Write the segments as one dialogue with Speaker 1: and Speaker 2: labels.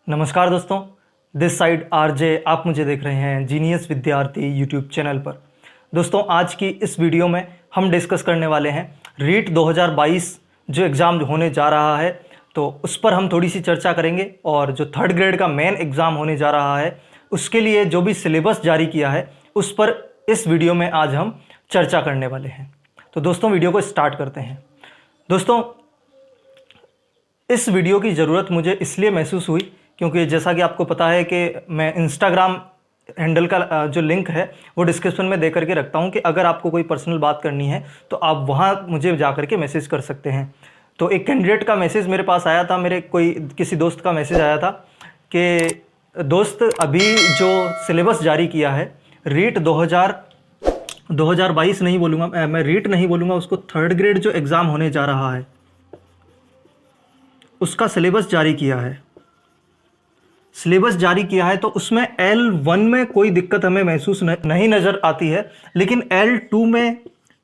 Speaker 1: नमस्कार दोस्तों, this side RJ आप मुझे देख रहे हैं जीनियस विद्यार्थी यूट्यूब चैनल पर। दोस्तों, आज की इस वीडियो में हम डिस्कस करने वाले हैं रीट 2022 जो एग्ज़ाम होने जा रहा है, तो उस पर हम थोड़ी सी चर्चा करेंगे। और जो थर्ड ग्रेड का मेन एग्ज़ाम होने जा रहा है उसके लिए जो भी सिलेबस जारी किया है उस पर इस वीडियो में आज हम चर्चा करने वाले हैं। तो दोस्तों, वीडियो को स्टार्ट करते हैं। दोस्तों, इस वीडियो की ज़रूरत मुझे इसलिए महसूस हुई क्योंकि जैसा कि आपको पता है कि मैं इंस्टाग्राम हैंडल का जो लिंक है वो डिस्क्रिप्शन में दे करके रखता हूं कि अगर आपको कोई पर्सनल बात करनी है तो आप वहां मुझे जा करके मैसेज कर सकते हैं। तो एक कैंडिडेट का मैसेज मेरे पास आया था, मेरे किसी दोस्त का मैसेज आया था कि दोस्त, अभी जो सिलेबस जारी किया है रीट 2022 नहीं बोलूँगा मैं, रीट नहीं बोलूँगा उसको, थर्ड ग्रेड जो एग्ज़ाम होने जा रहा है उसका सिलेबस जारी किया है। सिलेबस जारी किया है तो उसमें L1 में कोई दिक्कत हमें महसूस नहीं नज़र आती है, लेकिन L2 में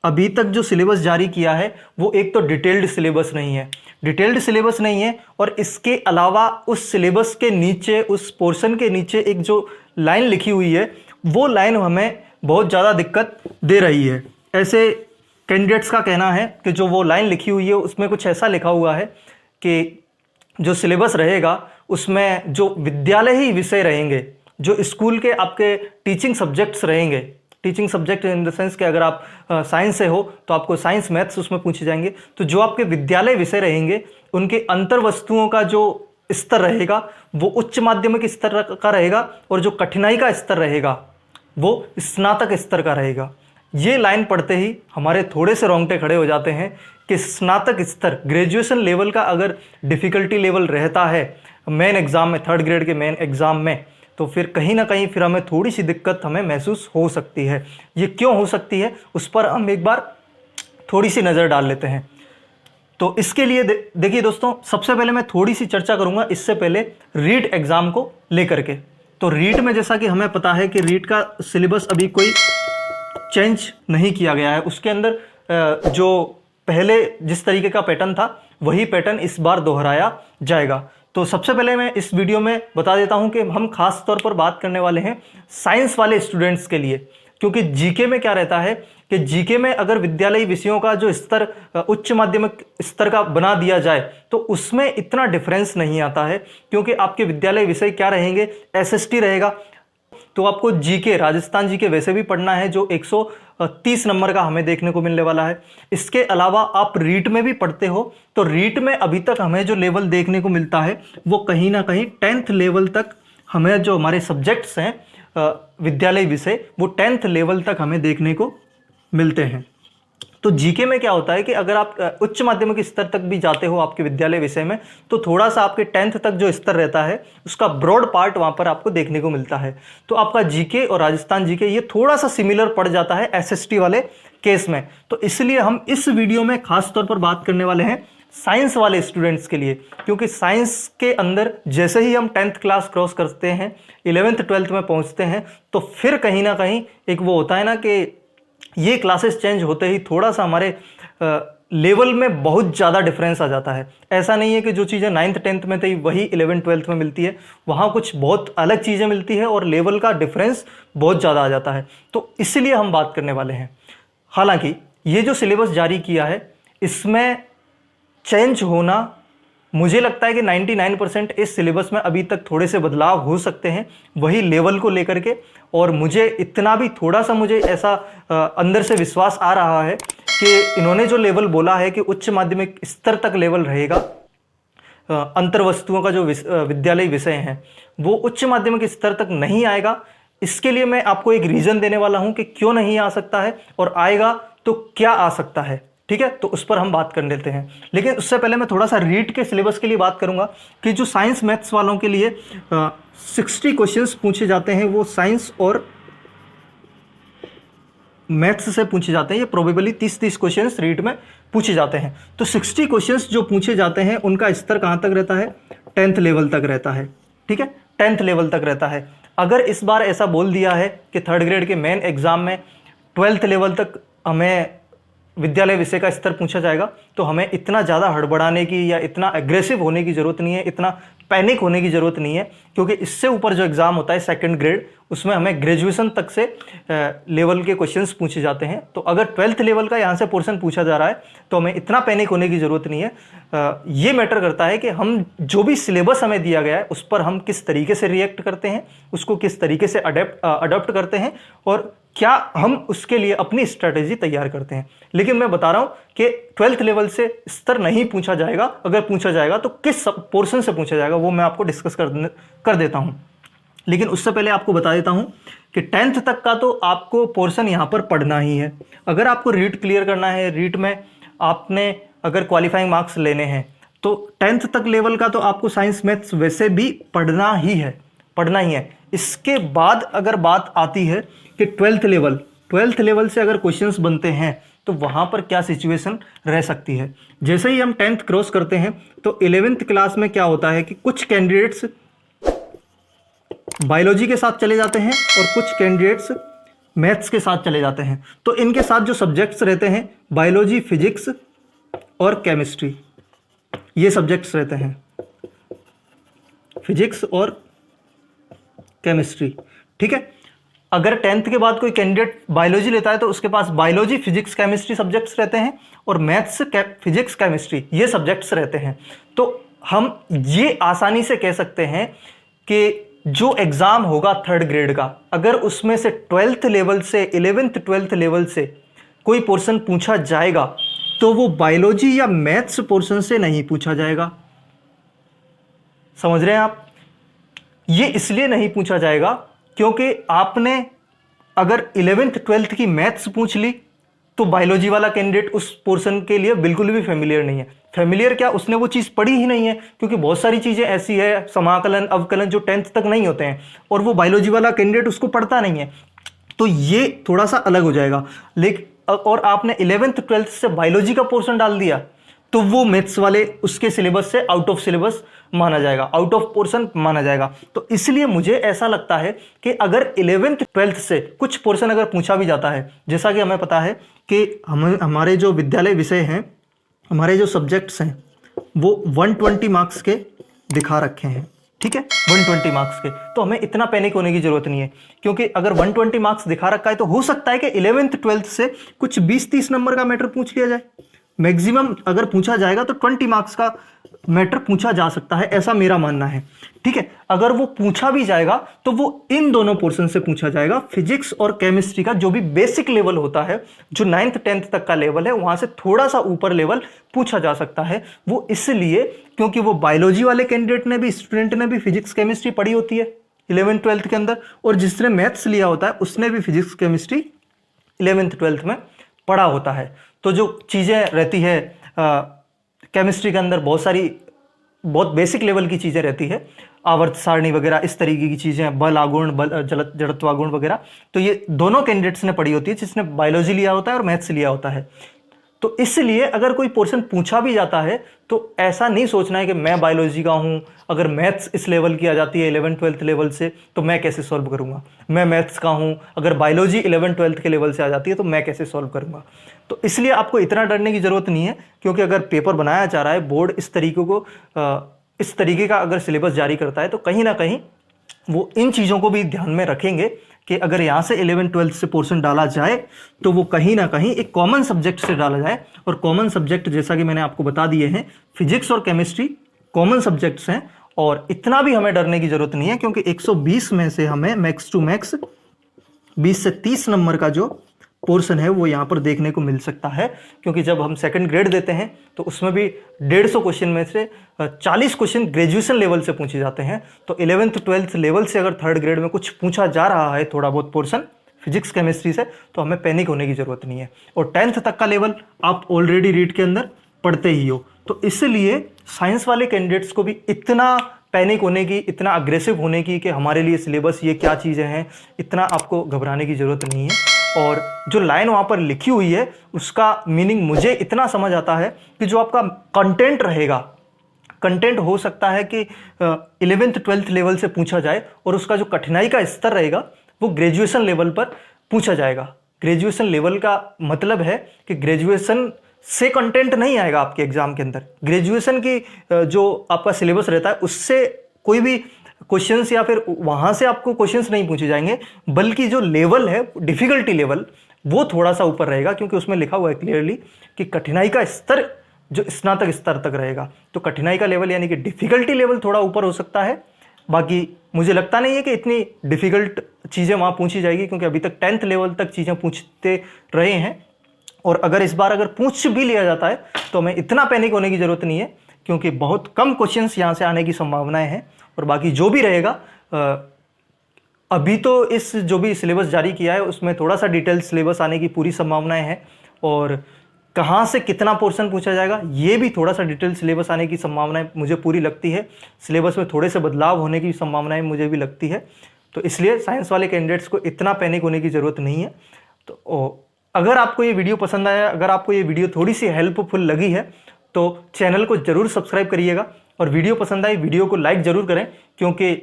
Speaker 1: अभी तक जो सिलेबस जारी किया है वो एक तो डिटेल्ड सिलेबस नहीं है, और इसके अलावा उस सिलेबस के नीचे, उस पोर्शन के नीचे एक जो लाइन लिखी हुई है वो लाइन हमें बहुत ज़्यादा दिक्कत दे रही है। ऐसे कैंडिडेट्स का कहना है कि जो वो लाइन लिखी हुई है उसमें कुछ ऐसा लिखा हुआ है कि जो सिलेबस रहेगा उसमें जो विद्यालय ही विषय रहेंगे, जो स्कूल के आपके टीचिंग सब्जेक्ट्स रहेंगे, teaching subject in the sense कि अगर आप साइंस से हो तो आपको साइंस मैथ्स उसमें पूछे जाएंगे, तो जो आपके विद्यालय विषय रहेंगे उनके अंतर वस्तुओं का जो स्तर रहेगा वो उच्च माध्यमिक स्तर का रहेगा, और जो कठिनाई का स्तर रहेगा वो स्नातक स्तर का रहेगा। ये लाइन पढ़ते ही हमारे थोड़े से रोंगटे खड़े हो जाते हैं कि स्नातक स्तर, ग्रेजुएशन लेवल का अगर डिफ़िकल्टी लेवल रहता है मेन एग्ज़ाम में, थर्ड ग्रेड के मेन एग्ज़ाम में, तो फिर कहीं ना कहीं फिर हमें थोड़ी सी दिक्कत हमें महसूस हो सकती है। ये क्यों हो सकती है उस पर हम एक बार थोड़ी सी नज़र डाल लेते हैं। तो इसके लिए देखिए दोस्तों, सबसे पहले मैं थोड़ी सी चर्चा करूँगा इससे पहले रीट एग्ज़ाम को लेकर के। तो रीट में जैसा कि हमें पता है कि रीट का सिलेबस अभी कोई चेंज नहीं किया गया है, उसके अंदर जो पहले जिस तरीके का पैटर्न था वही पैटर्न इस बार दोहराया जाएगा। तो सबसे पहले मैं इस वीडियो में बता देता हूं कि हम खास तौर पर बात करने वाले हैं साइंस वाले स्टूडेंट्स के लिए, क्योंकि जीके में क्या रहता है कि जीके में अगर विद्यालयी विषयों का जो स्तर उच्च माध्यमिक स्तर का बना दिया जाए तो उसमें इतना डिफरेंस नहीं आता है, क्योंकि आपके विद्यालय विषय क्या रहेंगे, एसएसटी रहेगा। तो आपको जीके, राजस्थान जीके वैसे भी पढ़ना है जो 130 नंबर का हमें देखने को मिलने वाला है। इसके अलावा आप रीट में भी पढ़ते हो, तो रीट में अभी तक हमें जो लेवल देखने को मिलता है वो कहीं ना कहीं 10th लेवल तक हमें, जो हमारे सब्जेक्ट्स हैं विद्यालय विषय, वो 10th लेवल तक हमें देखने को मिलते हैं। तो जीके में क्या होता है कि अगर आप उच्च माध्यमिक स्तर तक भी जाते हो आपके विद्यालय विषय में, तो थोड़ा सा आपके 10th तक जो स्तर रहता है उसका ब्रॉड पार्ट वहां पर आपको देखने को मिलता है। तो आपका जीके और राजस्थान जीके ये थोड़ा सा सिमिलर पड़ जाता है एसएसटी वाले केस में। तो इसलिए हम इस वीडियो में खास तौर पर बात करने वाले हैं साइंस वाले स्टूडेंट्स के लिए, क्योंकि साइंस के अंदर जैसे ही हम 10th क्लास क्रॉस करते हैं, 11th 12th में पहुंचते हैं, तो फिर कहीं ना कहीं एक वो होता है ना कि ये क्लासेस चेंज होते ही थोड़ा सा हमारे लेवल में बहुत ज़्यादा डिफरेंस आ जाता है। ऐसा नहीं है कि जो चीज़ें 9th 10th में थी वही 11th 12th में मिलती है, वहाँ कुछ बहुत अलग चीज़ें मिलती है और लेवल का डिफरेंस बहुत ज़्यादा आ जाता है। तो इसलिए हम बात करने वाले हैं। हालांकि ये जो सिलेबस जारी किया है इसमें चेंज होना, मुझे लगता है कि 99% इस सिलेबस में अभी तक थोड़े से बदलाव हो सकते हैं वही लेवल को लेकर के। और मुझे इतना भी थोड़ा सा मुझे ऐसा अंदर से विश्वास आ रहा है कि इन्होंने जो लेवल बोला है कि उच्च माध्यमिक स्तर तक लेवल रहेगा, अंतर वस्तुओं का जो विद्यालय विषय हैं वो उच्च माध्यमिक स्तर तक नहीं आएगा। इसके लिए मैं आपको एक रीज़न देने वाला हूं कि क्यों नहीं आ सकता है, और आएगा तो क्या आ सकता है। ठीक है, तो उस पर हम बात कर लेते हैं। लेकिन उससे पहले मैं थोड़ा सा रीट के सिलेबस के लिए बात करूंगा कि जो साइंस मैथ्स वालों के लिए 60 क्वेश्चंस पूछे जाते हैं, वो साइंस और मैथ्स से पूछे जाते हैं। ये प्रोबेबली 30 क्वेश्चंस रीट में पूछे जाते हैं। तो 60 क्वेश्चंस जो पूछे जाते हैं उनका स्तर कहाँ तक रहता है, 10th लेवल तक रहता है। ठीक है, 10th लेवल तक रहता है। अगर इस बार ऐसा बोल दिया है कि थर्ड ग्रेड के मेन एग्जाम में 12th लेवल तक हमें विद्यालय विषय का स्तर पूछा जाएगा, तो हमें इतना ज़्यादा हड़बड़ाने की या इतना एग्रेसिव होने की ज़रूरत नहीं है, इतना पैनिक होने की ज़रूरत नहीं है, क्योंकि इससे ऊपर जो एग्ज़ाम होता है सेकंड ग्रेड, उसमें हमें ग्रेजुएशन तक से लेवल के क्वेश्चंस पूछे जाते हैं। तो अगर 12th लेवल का यहाँ से पोर्शन पूछा जा रहा है तो हमें इतना पैनिक होने की ज़रूरत नहीं है। ये मैटर करता है कि हम जो भी सिलेबस हमें दिया गया है उस पर हम किस तरीके से रिएक्ट करते हैं, उसको किस तरीके से अडॉप्ट करते हैं और क्या हम उसके लिए अपनी स्ट्रेटेजी तैयार करते हैं। लेकिन मैं बता रहा हूं कि 12th लेवल से स्तर नहीं पूछा जाएगा, अगर पूछा जाएगा तो किस पोर्शन से पूछा जाएगा वो मैं आपको डिस्कस कर देता हूं। लेकिन उससे पहले आपको बता देता हूं कि 10th तक का तो आपको पोर्शन यहां पर पढ़ना ही है। अगर आपको रीट क्लियर करना है, रीट में आपने अगर क्वालिफाइंग मार्क्स लेने हैं तो 10th तक लेवल का तो आपको साइंस मैथ्स वैसे भी पढ़ना ही है। इसके बाद अगर बात आती है कि 12th लेवल से अगर क्वेश्चंस बनते हैं तो वहां पर क्या सिचुएशन रह सकती है। जैसे ही हम 10th क्रॉस करते हैं तो 11th क्लास में क्या होता है कि कुछ कैंडिडेट्स बायोलॉजी के साथ चले जाते हैं और कुछ कैंडिडेट्स मैथ्स के साथ चले जाते हैं। तो इनके साथ जो सब्जेक्ट्स रहते हैं बायोलॉजी, फिजिक्स और केमिस्ट्री, ये सब्जेक्ट्स रहते हैं, फिजिक्स और केमिस्ट्री। ठीक है, अगर 10th के बाद कोई कैंडिडेट बायोलॉजी लेता है तो उसके पास बायोलॉजी, फिजिक्स, केमिस्ट्री सब्जेक्ट्स रहते हैं और मैथ्स, फिजिक्स, केमिस्ट्री ये सब्जेक्ट्स रहते हैं। तो हम ये आसानी से कह सकते हैं कि जो एग्जाम होगा 3rd ग्रेड का, अगर उसमें से 12th लेवल से 11th 12th लेवल से कोई पोर्शन पूछा जाएगा तो वो बायोलॉजी या मैथ्स पोर्शन से नहीं पूछा जाएगा। समझ रहे हैं आप? ये इसलिए नहीं पूछा जाएगा क्योंकि आपने अगर 11th 12th की मैथ्स पूछ ली तो बायोलॉजी वाला कैंडिडेट उस पोर्शन के लिए बिल्कुल भी फेमिलियर नहीं है। फेमिलियर क्या, उसने वो चीज़ पढ़ी ही नहीं है, क्योंकि बहुत सारी चीज़ें ऐसी है, समाकलन, अवकलन, जो 10th तक नहीं होते हैं और वो बायोलॉजी वाला कैंडिडेट उसको पढ़ता नहीं है। तो ये थोड़ा सा अलग हो जाएगा। लेकिन और आपने 11th 12th से बायोलॉजी का पोर्शन डाल दिया तो वो मैथ्स वाले उसके सिलेबस से आउट ऑफ सिलेबस माना जाएगा, आउट ऑफ पोर्शन माना जाएगा। तो इसलिए मुझे ऐसा लगता है कि अगर 11th 12th से कुछ पोर्शन अगर पूछा भी जाता है, जैसा कि हमें पता है कि हमारे जो विद्यालय विषय हैं, हमारे जो सब्जेक्ट्स हैं वो 120 मार्क्स के दिखा रखे हैं। ठीक है, 120 मार्क्स के, तो हमें इतना पैनिक होने की जरूरत नहीं है, क्योंकि अगर 120 मार्क्स दिखा रखा है तो हो सकता है कि 11th 12th से कुछ 20-30 नंबर का मैटर पूछ लिया जाए। मैक्सिमम अगर पूछा जाएगा तो 20 मार्क्स का मैटर पूछा जा सकता है, ऐसा मेरा मानना है। ठीक है, अगर वो पूछा भी जाएगा तो वो इन दोनों पोर्शन से पूछा जाएगा, फिजिक्स और केमिस्ट्री का जो भी बेसिक लेवल होता है, जो 9th 10th तक का लेवल है, वहां से थोड़ा सा ऊपर लेवल पूछा जा सकता है। वो इसलिए क्योंकि वो बायोलॉजी वाले कैंडिडेट ने भी, स्टूडेंट ने भी फिजिक्स केमिस्ट्री पढ़ी होती है 11th 12th के अंदर, और जिसने मैथ्स लिया होता है उसने भी फिजिक्स केमिस्ट्री 11th 12th में पढ़ा होता है। तो जो चीज़ें रहती है केमिस्ट्री के अंदर, बहुत बेसिक लेवल की चीज़ें रहती है, आवर्त सारणी वगैरह, इस तरीके की चीज़ें, बल आगुण, जड़त्वागुण वगैरह, तो ये दोनों कैंडिडेट्स ने पढ़ी होती है, जिसने बायोलॉजी लिया होता है और मैथ्स लिया होता है। तो इसलिए अगर कोई पोर्शन पूछा भी जाता है तो ऐसा नहीं सोचना है कि मैं बायोलॉजी का हूँ, अगर मैथ्स इस लेवल की आ जाती है 11th 12th लेवल से तो मैं कैसे सॉल्व करूँगा। मैं मैथ्स का हूँ, अगर बायोलॉजी 11th 12th के लेवल से आ जाती है तो मैं कैसे सॉल्व करूँगा। तो इसलिए आपको इतना डरने की ज़रूरत नहीं है, क्योंकि अगर पेपर बनाया जा रहा है, बोर्ड इस तरीके का अगर सिलेबस जारी करता है तो कहीं ना कहीं वो इन चीज़ों को भी ध्यान में रखेंगे कि अगर यहाँ से 11th 12th से पोर्शन डाला जाए तो वो कहीं ना कहीं एक कॉमन सब्जेक्ट से डाला जाए। और कॉमन सब्जेक्ट जैसा कि मैंने आपको बता दिए हैं, फिजिक्स और केमिस्ट्री कॉमन सब्जेक्ट्स हैं, और इतना भी हमें डरने की ज़रूरत नहीं है, क्योंकि 120 में से हमें मैक्स टू मैक्स 20 से 30 नंबर का जो पोर्शन है वो यहाँ पर देखने को मिल सकता है। क्योंकि जब हम सेकंड ग्रेड देते हैं तो उसमें भी 150 क्वेश्चन में से 40 क्वेश्चन ग्रेजुएशन लेवल से पूछे जाते हैं। तो 11th 12th लेवल से अगर 3rd ग्रेड में कुछ पूछा जा रहा है, थोड़ा बहुत पोर्शन फिजिक्स केमिस्ट्री से, तो हमें पैनिक होने की ज़रूरत नहीं है। और 10th तक का लेवल आप ऑलरेडी रीड के अंदर पढ़ते ही हो, तो इसलिए साइंस वाले कैंडिडेट्स को भी इतना पैनिक होने की, इतना अग्रेसिव होने की कि हमारे लिए सिलेबस ये क्या चीज़ें हैं, इतना आपको घबराने की ज़रूरत नहीं है। और जो लाइन वहाँ पर लिखी हुई है उसका मीनिंग मुझे इतना समझ आता है कि जो आपका कंटेंट रहेगा, कंटेंट हो सकता है कि 11th 12th लेवल से पूछा जाए, और उसका जो कठिनाई का स्तर रहेगा वो ग्रेजुएशन लेवल पर पूछा जाएगा। ग्रेजुएशन लेवल का मतलब है कि ग्रेजुएशन से कंटेंट नहीं आएगा आपके एग्जाम के अंदर, ग्रेजुएशन की जो आपका सिलेबस रहता है उससे कोई भी क्वेश्चंस या फिर वहाँ से आपको क्वेश्चंस नहीं पूछे जाएंगे, बल्कि जो लेवल है, डिफिकल्टी लेवल, वो थोड़ा सा ऊपर रहेगा, क्योंकि उसमें लिखा हुआ है क्लियरली कि कठिनाई का स्तर जो स्नातक स्तर तक रहेगा। तो कठिनाई का लेवल यानी कि डिफिकल्टी लेवल थोड़ा ऊपर हो सकता है। बाकी मुझे लगता नहीं है कि इतनी डिफिकल्ट चीज़ें वहाँ पूछी जाएगी, क्योंकि अभी तक 10th लेवल तक चीज़ें पूछते रहे हैं। और अगर इस बार अगर पूछ भी लिया जाता है तो हमें इतना पैनिक होने की ज़रूरत नहीं है, क्योंकि बहुत कम क्वेश्चंस यहाँ से आने की संभावनाएं हैं। और बाकी जो भी रहेगा, अभी तो इस जो भी सिलेबस जारी किया है उसमें थोड़ा सा डिटेल सिलेबस आने की पूरी संभावनाएं हैं, और कहाँ से कितना पोर्शन पूछा जाएगा ये भी थोड़ा सा डिटेल सिलेबस आने की संभावनाएं मुझे पूरी लगती है। सिलेबस में थोड़े से बदलाव होने की संभावनाएं मुझे भी लगती है। तो इसलिए साइंस वाले कैंडिडेट्स को इतना पैनिक होने की ज़रूरत नहीं है। तो अगर आपको ये वीडियो पसंद आया, अगर आपको ये वीडियो थोड़ी सी हेल्पफुल लगी है, तो चैनल को ज़रूर सब्सक्राइब करिएगा, और वीडियो पसंद आई वीडियो को लाइक ज़रूर करें, क्योंकि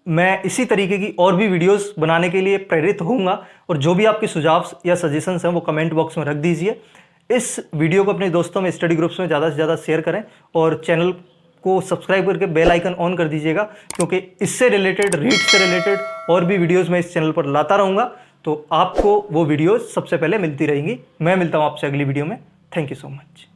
Speaker 1: मैं इसी तरीके की और भी वीडियोस बनाने के लिए प्रेरित होऊंगा। और जो भी आपके सुझाव या सजेशंस हैं वो कमेंट बॉक्स में रख दीजिए। इस वीडियो को अपने दोस्तों में, स्टडी ग्रुप्स में ज़्यादा से ज़्यादा शेयर करें, और चैनल को सब्सक्राइब करके बेल आइकन ऑन कर दीजिएगा, क्योंकि इससे रिलेटेड, रीट से रिलेटेड और भी वीडियोज़ मैं इस चैनल पर लाता रहूँगा, तो आपको वो वीडियोज़ सबसे पहले मिलती रहेंगी। मैं मिलता हूँ आपसे अगली वीडियो में। Thank you so much.